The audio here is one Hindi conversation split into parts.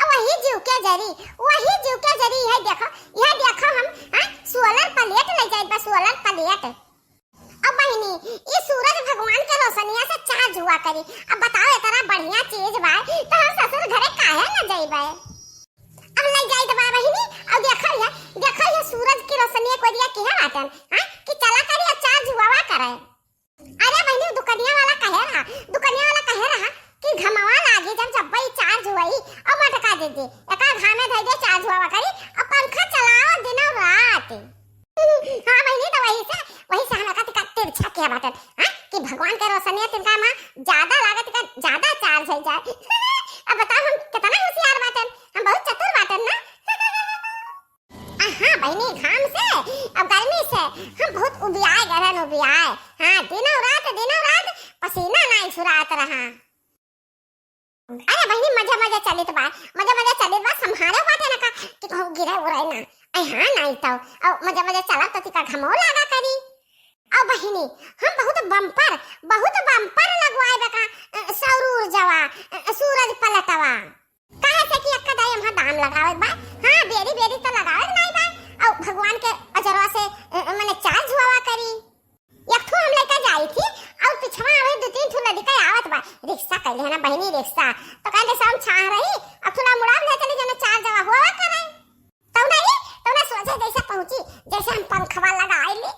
वही जीव के जरी है। देखो हम सोलर प्लेट ले जाए बस सोलर प्लेट। अब बहिनी ये सूरज भगवान के रोशनिया से चार्ज हुआ करी। अब बताओ इतना बढ़िया चीज बा तो हम ससुर घरे काहे न जाइबे। अब ले जाई दबा बहिनी। अब देखो ये सूरज की रोशनी को दिया के बाटन कि चला करी चार्ज हुआ करे। अरे बहिनी दुकानिया वाला कहे रहा कि घमावा लागे जब भाई चार्ज हुई अब मटका दे दे एका घाम में धई दे चार्ज हुआ करी अब पंखा चलाओ दिन रात। हां बहिनी तो वही से हम का तिरछा के बाटन कि भगवान के रोशनी तिनका में ज्यादा लागत का ज्यादा चार्ज हो जाए। अब बताओ हम कितना होशियार बाटन, हम बहुत चतुर बाटन ना। हाँ बहिनी घाम से अब गर्मी से हम बहुत उबियाए हाँ दिनों रात पसीना नहीं छुड़ात रहा। अरे बहिनी मजा चलित बा संभाले बाटे ना का कि कहूं गिरे उड़ाई ना। हाँ नहीं तो अब मजा चला तो तिका घमो लगा करी। अब बहिनी हम बहुत बम्पर लगवाए बका सौर ऊर्जावा सूरज पलटवा काहे से कि अक्का दाई हम दाम लगावे बा। हां बेरी तो लगावे नहीं बा। अब भगवान के अजरवा से माने चार्ज हुआ करी। एक ठो हम लेके जाई थी और पिछवा आवे दो तीन ठो लड़का आवत बा रिक्शा कहले है ना बहिनी रिक्शा तो कहले सब छा रही अब थोड़ा मुड़ा ले चले जना चार्ज हुआ करे। तो ना सोचे जैसे पहुंची जैसे हम पंखवा लगाए ले।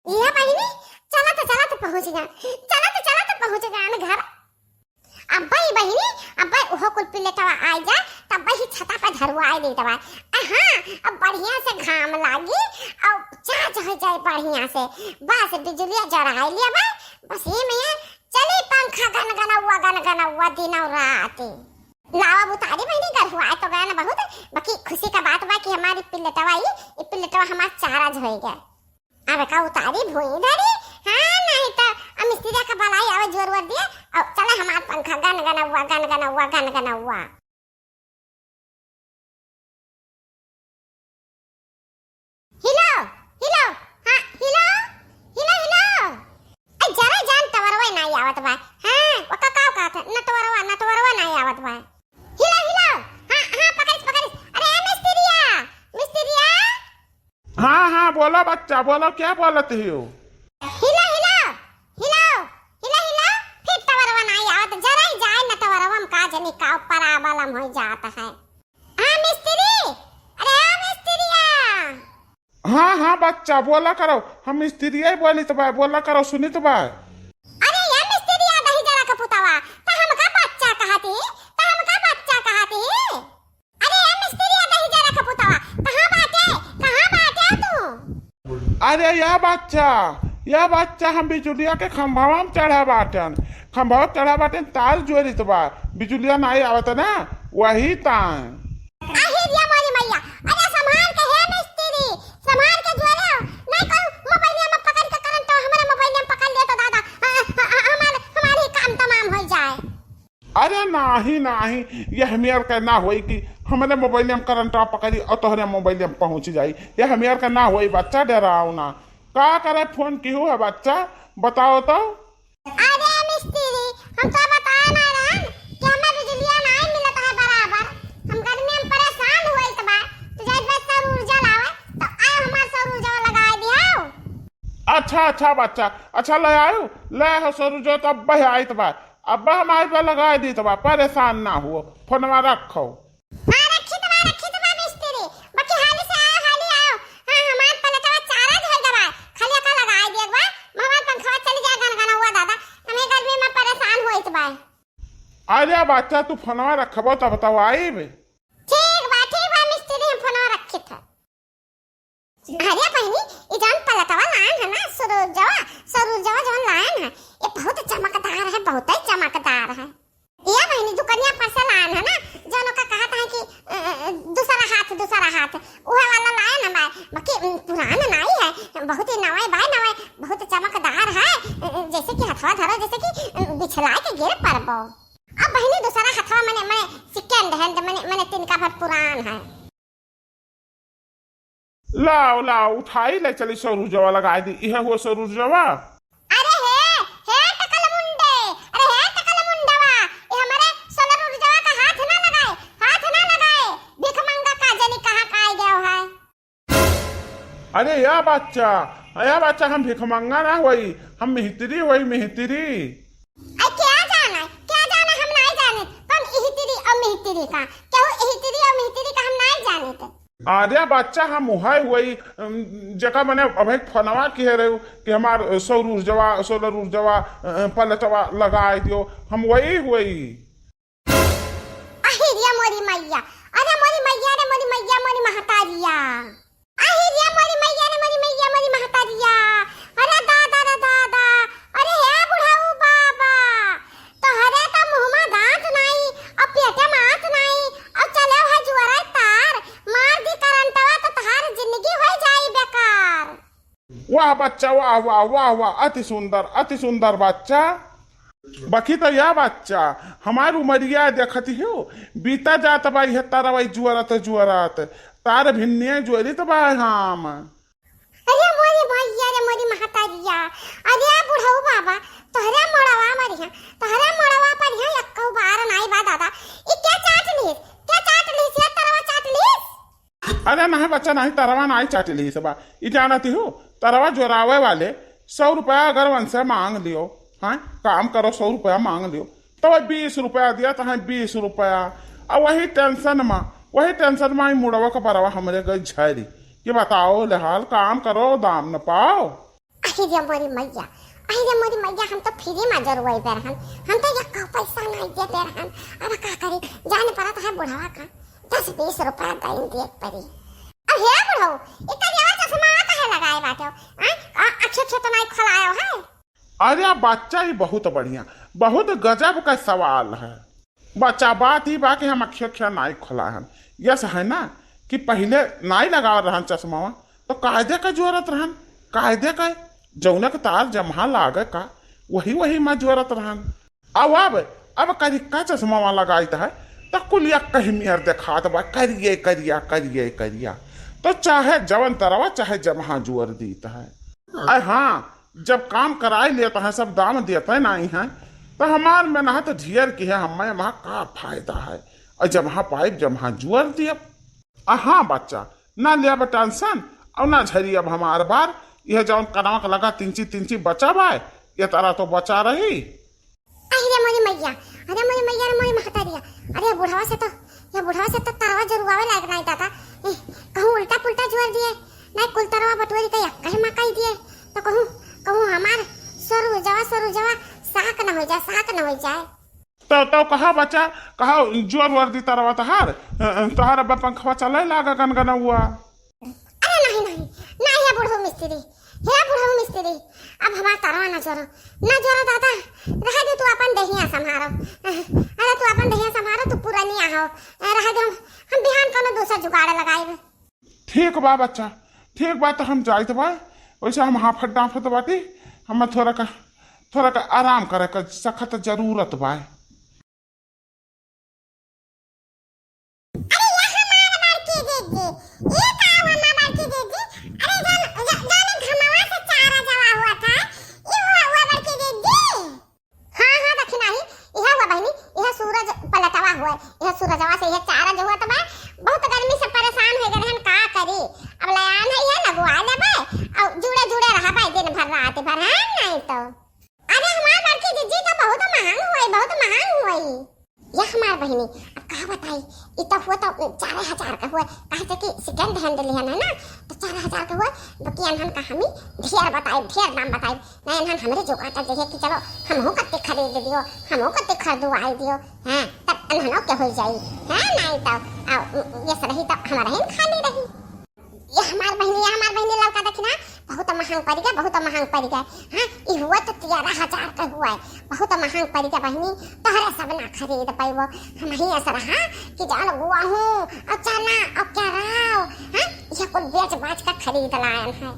ये बहिनी चला तो पहुंच गया घर। अब बहिनी ओहो कुल पिलेटवा आ जा तब वही छता पे धरवाए दे दवा। हां अब बढ़िया से घाम लागी और चार्ज हो जाए बढ़िया से बस बिजली जरा लिया बा बस ये में चले पंखा गन हुआ दिन और रात। लावा बुतारी बहिनी घर हुआ तो गया ना बहुत बाकी खुशी का बात बा कि हमारी पिलेटवा हमारा चार्ज हो गया। अब का उतारी भोई धरी। हां नहीं तो मिस्त्री का बलाई आवे जोर दिया और चला हमारा पंखा गन हुआ। हिलो हां हिलो ए जरा जान तवरवा नहीं आवत बा। हां ओका का था नटवरवा नहीं आवत बा। हिलो हां पकड़ अरे मिस्त्रिया हाँ बोलो बच्चा बोलो क्या बोलते हो। हिलो फिर तवरवा नहीं आवत जरा ही जाए न तवरवा हम का जनी का ऊपर आबलम हो जाता है। हां मिस्त्री अरे मिस्त्रिया हाँ बच्चा बोला करो हम मिस्त्री ही बोली तो बा बोला करो सुनी तो बा। अरे ये मिस्त्रिया दही जरा का पुतावा तो हम का बच्चा कहती। अरे ये मिस्त्रिया दही जरा का पुतावा कहां बाटे तू। अरे यह बच्चा हम बिजुलिया के खंभावा में चढ़ा बाटन तार जोड़ी तो बा बिजुलिया नहीं आवत ना वही तान। अरे दिया मोरी मैया अरे संभाल के है मिस्त्री संभाल के जोड़ो नहीं को मोबाइल में पकड़ के करंट तो हमारे मोबाइल में पकड़ ले तो दादा हमारे काम तमाम हो जाए। अरे नहीं ये हमें करना होई कि हमारे मोबाइल में करंट पकड़ी और तोहरे मोबाइल में पहुंच जाई। ये हमें करना होई बच्चा डराओ ना का करे फोन क्यों है बच्चा बताओ तो। अरे मिस्त्री हम तो बता ना रहे कि हमें बिजलियां नहीं मिलत है बराबर हम गर्मी में परेशान हुई तो बा तो जाई बस सौर ऊर्जा लावे तो आ हमार सौर ऊर्जा लगा दिया। अच्छा बच्चा अच्छा ले आयो ले हो सर जो तब बह आई तो बा अब हमारे पे लगा दी तो बा परेशान ना हो फोनवा रखो। हां रखी तो बा मिस्त्री बाकी हाली आओ। हां हमार पलटवा चार्ज हो गवा खाली का लगा दे बा हमार पंखा चली जाए गन हुआ दादा हमें गर्मी में परेशान होई तो बा। अरे बच्चा तू फोनवा रखबो तब बताओ आई बे। ठीक बा मिस्त्री हम फोनवा रखी था। अरे बहिनी ये जान पलटवा लान है ना सौर ऊर्जा जो लान है ये बहुत चमकदार है। ये बहिनी दुकानिया पर से लान है ना जोनो का कहता है कि दूसरा हाथ ओहे वाला लान है बाकी पुराना नहीं है बहुत ही नवा बहुत चमकदार है जैसे कि हथवा धरो जैसे कि बिछला के गिर पड़बो। अब बहिनी दूसरा हथवा मैंने सेकंड हैंड मैंने तिनका भर पुरान है। लाओ उठाई ले चली सौर ऊर्जा लगा दी यह हो सौर ऊर्जा। अरे हे टकल अरे या बच्चा हम भिखमंगा ना हुई, हम मिहितरी हुई मिहितरी। क्या जाना हम नहीं जाने कौन इहितरी और मिहितरी का, क्या हो इहितरी और मिहितरी का हम नहीं जाने थे। अरे बच्चा हम उहाय हुई जगह मैंने अभी फोनवा की है रहे कि हमार सोलर ऊर्जवा पलटवा लगाए दियो, हम वही हुई। अहिरिया मोरी मैया, अरे मोरी मैया रे मोरी मैया मोरी महतारिया, अहिरिया मोरी मैया रे मोरी मैया मोरी महतारिया, अरे दादा रे दादा, अरे हे बुढ़ाऊ बाबा, तो हरे तो मुंह में दांत नहीं और पेटे में आंत नहीं और चले है जुआरा तार मार दी करंटवा तो तहार जिंदगी हो जाई बेकार। वाह बच्चा, वाह वाह वाह वाह, अति सुंदर बच्चा। बाकी तो यह बच्चा हमार उमरिया देखती हो बीता जात बाई है तारा बाई जुअरत तार भिन्ने जुअरी तो बाई हम। अरे मोरी भैया रे मोरी महतारिया, अरे बुढ़ऊ बाबा तोहरे मोड़वा मरिया, तोहरे मोड़वा पर यहाँ यक्कौ बार नाई बा दादा, ई क्या चाट लीस ये तरवा चाट लीस। अरे नहीं बच्चा नहीं, तरवा नहीं चाट ली सबा, ई जानती हो तरवा जोरावे वाले 100 रुपया अगर उनसे मांग लियो, हाँ काम करो 100 रुपया मांग लियो तो 20 रुपया दिया तो 20 रुपया, और वही टेंशन में मुड़वा का परवा हमरे गई झरी कि बताओ लेहाल काम करो दाम न पाओ। अहिरे मोरी मैया हम तो फ्री में जरूर पे रहन, हम तो यक्कौ पैसा नहीं देते रहन, अब का करी जाने पड़ा तो है बुढ़वा का 10-20 रुपया दिन दे पड़ी। अब हे बुढ़ऊ इतना यार चश्मा काहे लगाए बाटे हो, अच्छे तो नहीं खलायो है। अरे बच्चा ही बहुत बढ़िया, बहुत गजब का सवाल है बच्चा। बात ही बा कि हम अक्षर नहीं खोला है, यस है ना कि पहले नहीं लगा रहन चश्मा तो कायदे का जरूरत रहन, कायदे का जौनक तार जमहा लागे का वही में जरूरत रहन। अब करिका चश्मा लगाई है तो कुलिया कहीं मियर देखात बा करिया तो चाहे जवन तरवा चाहे जमहा जुअर दीता है। हाँ जब काम कराई लेता है सब दाम देते नहीं है तो हमार में ना तो ढेर की है, हमें वहाँ का फायदा है, और जमहा पाइप जमहा जुअर दिए। हाँ बच्चा ना लिया टेंशन और ना झरी अब हमार बार यह जौन कनवा लगा तिंची बचा बाय ये तरह तो बचा रही। अरे मोरी मैया रे मोरी महतारिया, अरे बुढ़वा से तो तरवा जरुआवे लायक नहीं दादा, कहूँ उल्टा पुल्टा जुअर दिए नहीं कुल तरवा बटोरी का यक्का ही मकाई दिए तो कहूँ हमार सरू जवा साक न हो जाए। तो कहा बच्चा कहा जोर वर्दी तरवा तहार पंखवा चले लागा गनगना हुआ। अरे नहीं है बुढ़ऊ मिस्त्री, अब हमार तरवा न जोरो दादा, रह दे तू अपन दहिया संभारो तू पुरानी आओ, रह दे हम बिहान कोनो दूसरा जुगाड़ लगाए। ठीक बा बच्चा, ठीक बा तो हम जाइत बा, वैसे हम हाफत डाफत बाटी, हम थोड़ा का आराम करे का सख्त जरूरत बा। सूरजवा से यह चारा जो हुआ तो बहुत गर्मी से परेशान हो गए, का करी अब लयान है लगवा लेबे और जुड़े रहा भाई दिन भर रात भर है नहीं तो। अरे हमार बड़की जीजी तो बहुत महंग हुई ये हमार बहनी, अब कहा बताई इतना हुआ तो 4000 का हुआ, कहते कि सेकंड हैंड लिया ना तो 4000 का हुआ, बाकी अनहन का हमी ढेर दाम बताई नहीं अनहन हमरे जोगाता देखे कि चलो हमहू कत्ते खरीद दियो, हमहू कत्ते खरीदवाई दियो, हैं तब अनहनो के हो जाई है नहीं तो ये रही तो हमारा ही खाली रही। ये हमार बहनी लड़का देखी ना बहुत महंग पड़ गया हाँ ये हुआ तो 13000 का हुआ है, बहुत महंग पड़ गया बहनी, तोहरे सब ना खरीद पाइबो, हम ही ऐसा रहा कि जान गुआ हूँ और चना और क्या राव हाँ ये कुल बेच कर खरीद लायन है।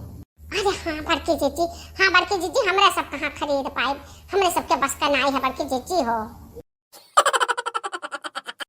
अरे हाँ बड़की जीजी हमरे सब कहाँ खरीद पाए, हमरे सबके बस का नहीं है बड़की जीजी हो।